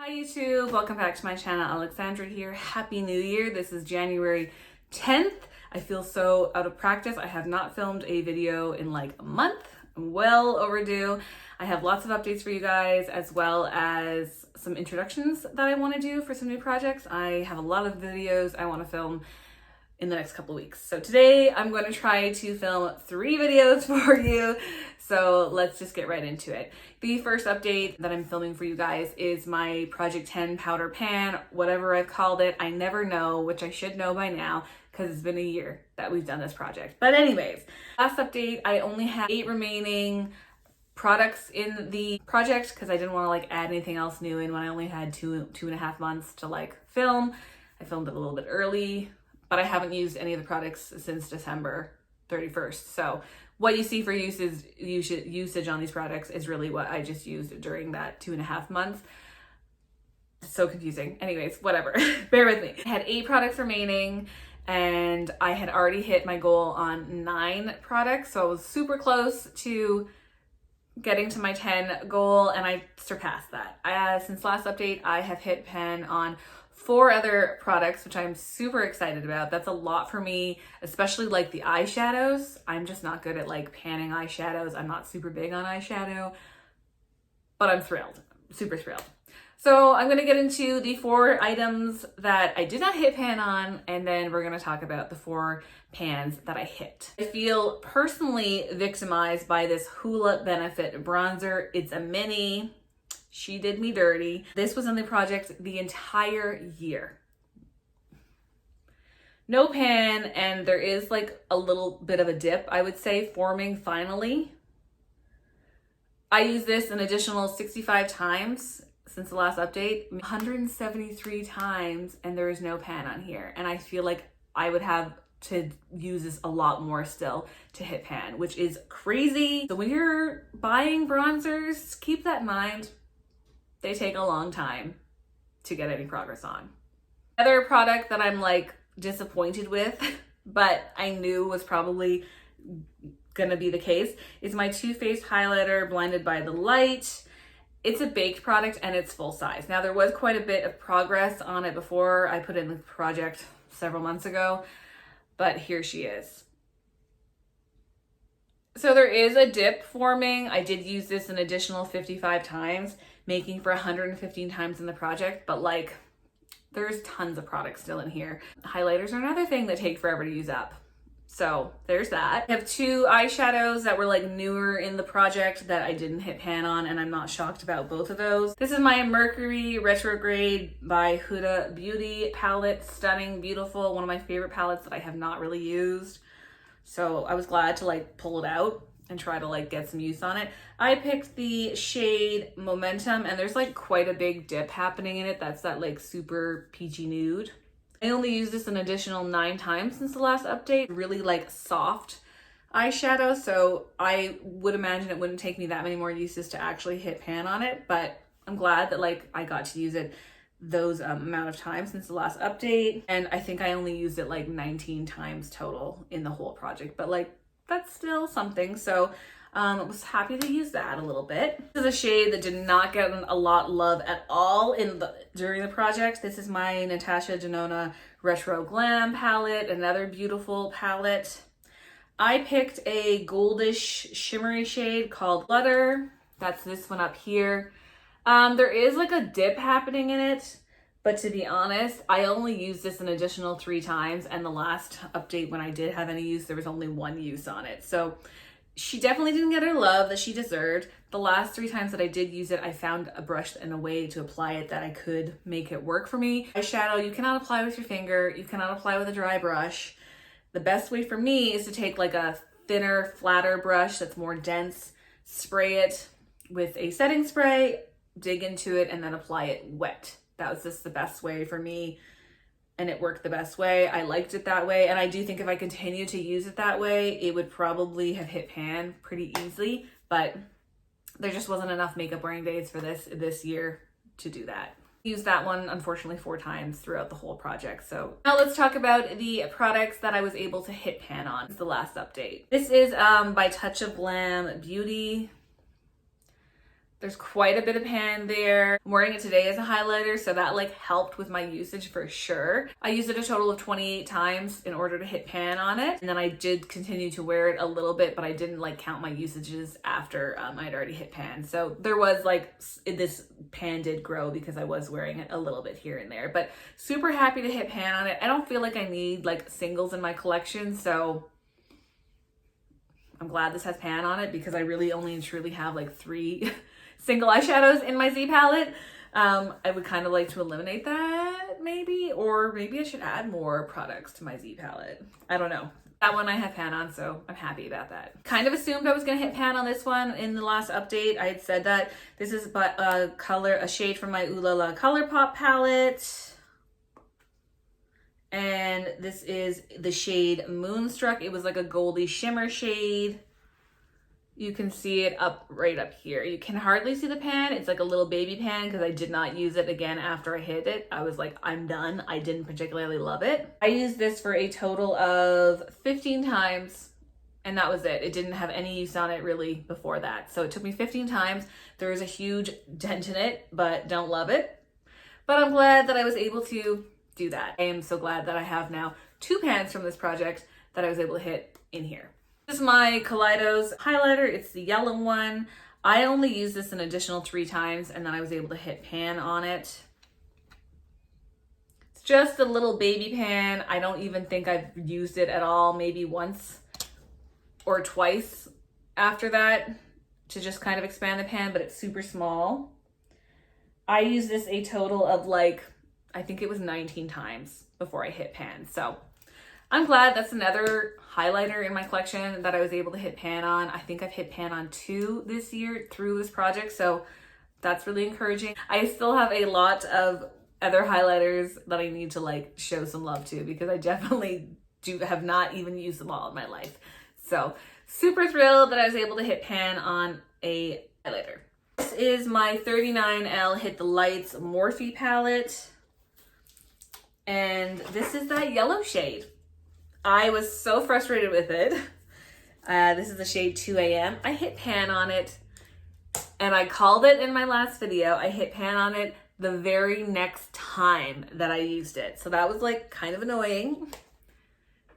Hi YouTube, welcome back to my channel. Alexandra here. Happy New Year. This is January 10th. I feel so out of practice. I have not filmed a video in like a month. I'm well overdue. I have lots of updates for you guys as well as some introductions that I want to do for some new projects. I have a lot of videos I want to film in the next couple weeks. So today I'm going to try to film 3 videos for you. So let's just get right into it. The first update that I'm filming for you guys is my Project 10 powder pan, whatever I've called it. I never know, which I should know by now because it's been a year that we've done this project. But anyways, last update, I only have 8 remaining products in the project because I didn't want to like add anything else new in when I only had two and a half months to like film. I filmed it a little bit early, but I haven't used any of the products since December 31st. So what you see for usage on these products is really what I just used during that 2.5 months. It's so confusing. Anyways, whatever, bear with me. I had 8 products remaining and I had already hit my goal on 9 products. So I was super close to getting to my 10 goal and I surpassed that. Since last update, I have hit pan on 4 other products, which I'm super excited about. That's a lot for me, especially like the eyeshadows. I'm just not good at like panning eyeshadows. I'm not super big on eyeshadow, but I'm thrilled, super thrilled. So I'm gonna get into the 4 items that I did not hit pan on, and then we're gonna talk about the 4 pans that I hit. I feel personally victimized by this Hoola Benefit bronzer. It's a mini. She did me dirty. This was in the project the entire year. No pan, and there is like a little bit of a dip, I would say, forming finally. I used this an additional 65 times since the last update, 173 times, and there is no pan on here. And I feel like I would have to use this a lot more still to hit pan, which is crazy. So when you're buying bronzers, keep that in mind. They take a long time to get any progress on. Another product that I'm like disappointed with, but I knew was probably gonna be the case, is my Too Faced highlighter Blinded by the Light. It's a baked product and it's full size. Now there was quite a bit of progress on it before I put it in the project several months ago, but here she is. So there is a dip forming. I did use this an additional 55 times, making for 115 times in the project, but like there's tons of products still in here. Highlighters are another thing that take forever to use up. So there's that. I have 2 eyeshadows that were like newer in the project that I didn't hit pan on, and I'm not shocked about both of those. This is my Mercury Retrograde by Huda Beauty palette. Stunning, beautiful, one of my favorite palettes that I have not really used. So I was glad to like pull it out and try to like get some use on it. I picked the shade Momentum, and there's like quite a big dip happening in it. That's that like super peachy nude. I only used this an additional 9 times since the last update. Really like soft eyeshadow, so I would imagine it wouldn't take me that many more uses to actually hit pan on it, but I'm glad that like I got to use it those amount of times since the last update. And I think I only used it like 19 times total in the whole project, but like that's still something. So I was happy to use that a little bit. This is a shade that did not get a lot of love at all during the project. This is my Natasha Denona Retro Glam palette, another beautiful palette. I picked a goldish shimmery shade called Flutter. That's this one up here. There is like a dip happening in it, but to be honest, I only used this an additional 3 times, and the last update when I did have any use, there was only 1 use on it. So she definitely didn't get her love that she deserved. The last 3 times that I did use it, I found a brush and a way to apply it that I could make it work for me. Eyeshadow, you cannot apply with your finger. You cannot apply with a dry brush. The best way for me is to take like a thinner, flatter brush that's more dense, spray it with a setting spray, dig into it, and then apply it wet. That was just the best way for me, and it worked the best way. I liked it that way, and I do think if I continue to use it that way, it would probably have hit pan pretty easily, but there just wasn't enough makeup wearing days for this year to do that. Used that one, unfortunately, 4 times throughout the whole project. So now let's talk about the products that I was able to hit pan on. It's the last update. This is by Touch of Glam Beauty. There's quite a bit of pan there. I'm wearing it today as a highlighter, so that like helped with my usage for sure. I used it a total of 28 times in order to hit pan on it. And then I did continue to wear it a little bit, but I didn't like count my usages after I'd already hit pan. So there was like, this pan did grow because I was wearing it a little bit here and there, but super happy to hit pan on it. I don't feel like I need like singles in my collection, so I'm glad this has pan on it because I really only and truly have like 3 single eyeshadows in my Z palette. I would kind of like to eliminate that maybe, or maybe I should add more products to my Z palette. I don't know. That one I have pan on, so I'm happy about that. Kind of assumed I was gonna hit pan on this one in the last update. I had said that this is a shade from my Ooh La La ColourPop palette. And this is the shade Moonstruck. It was like a goldy shimmer shade. You can see it right up here. You can hardly see the pan. It's like a little baby pan because I did not use it again after I hit it. I was like, I'm done. I didn't particularly love it. I used this for a total of 15 times and that was it. It didn't have any use on it really before that. So it took me 15 times. There is a huge dent in it, but don't love it. But I'm glad that I was able to do that. I am so glad that I have now 2 pans from this project that I was able to hit in here. This is my Kaleidos highlighter. It's the yellow one. I only used this an additional 3 times and then I was able to hit pan on it. It's just a little baby pan. I don't even think I've used it at all, maybe once or twice after that to just kind of expand the pan, but it's super small. I used this a total of like, I think it was 19 times before I hit pan. So I'm glad that's another highlighter in my collection that I was able to hit pan on. I think I've hit pan on 2 this year through this project, so that's really encouraging. I still have a lot of other highlighters that I need to like show some love to because I definitely have not even used them all in my life. So super thrilled that I was able to hit pan on a highlighter. This is my 39L Hit the Lights Morphe palette. And this is that yellow shade. I was so frustrated with it. This is the shade 2 AM. I hit pan on it and I called it in my last video. I hit pan on it the very next time that I used it. So that was like kind of annoying.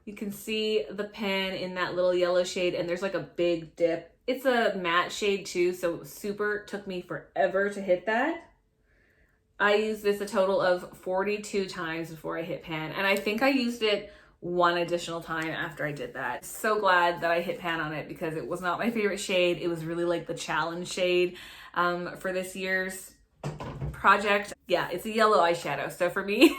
You can see the pan in that little yellow shade and there's like a big dip. It's a matte shade too, so took me forever to hit that. I used this a total of 42 times before I hit pan, and I think I used it 1 additional time after I did that. So glad that I hit pan on it because it was not my favorite shade. It was really like the challenge shade for this year's project. Yeah, it's a yellow eyeshadow. So for me,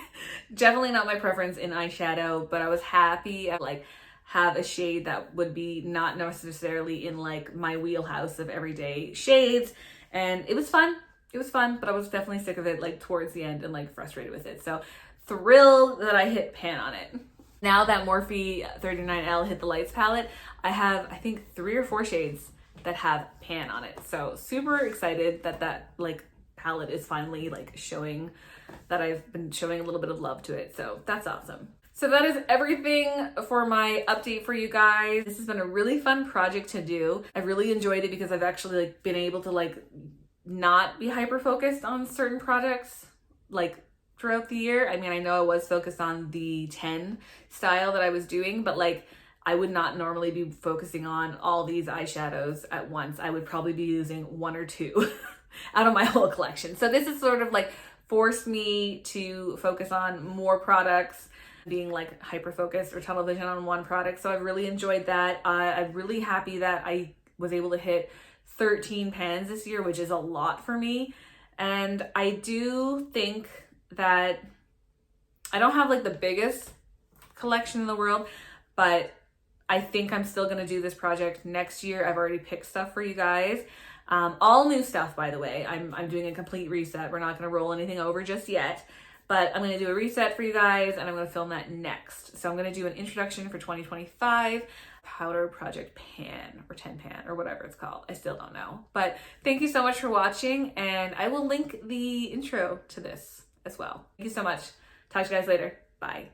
definitely not my preference in eyeshadow, but I was happy I like have a shade that would be not necessarily in like my wheelhouse of everyday shades. And it was fun. It was fun, but I was definitely sick of it like towards the end and like frustrated with it. So thrilled that I hit pan on it. Now that Morphe 39L Hit the Lights palette, I have, I think 3 or 4 shades that have pan on it. So super excited that like palette is finally like showing that I've been showing a little bit of love to it. So that's awesome. So that is everything for my update for you guys. This has been a really fun project to do. I really enjoyed it because I've actually like been able to like not be hyper focused on certain projects like throughout the year. I mean, I know I was focused on the 10 style that I was doing, but like I would not normally be focusing on all these eyeshadows at once. I would probably be using 1 or 2 out of my whole collection. So this is sort of like forced me to focus on more products, being like hyper focused or tunnel vision on one product. So I've really enjoyed that. I'm really happy that I was able to hit 13 pans this year, which is a lot for me. And I do think that I don't have like the biggest collection in the world, but I think I'm still gonna do this project next year. I've already picked stuff for you guys. All new stuff, by the way. I'm doing a complete reset. We're not gonna roll anything over just yet, but I'm gonna do a reset for you guys and I'm gonna film that next. So I'm gonna do an introduction for 2025. Powder Project Pan or 10 Pan or whatever it's called. I still don't know. But thank you so much for watching and I will link the intro to this as well. Thank you so much. Talk to you guys later. Bye.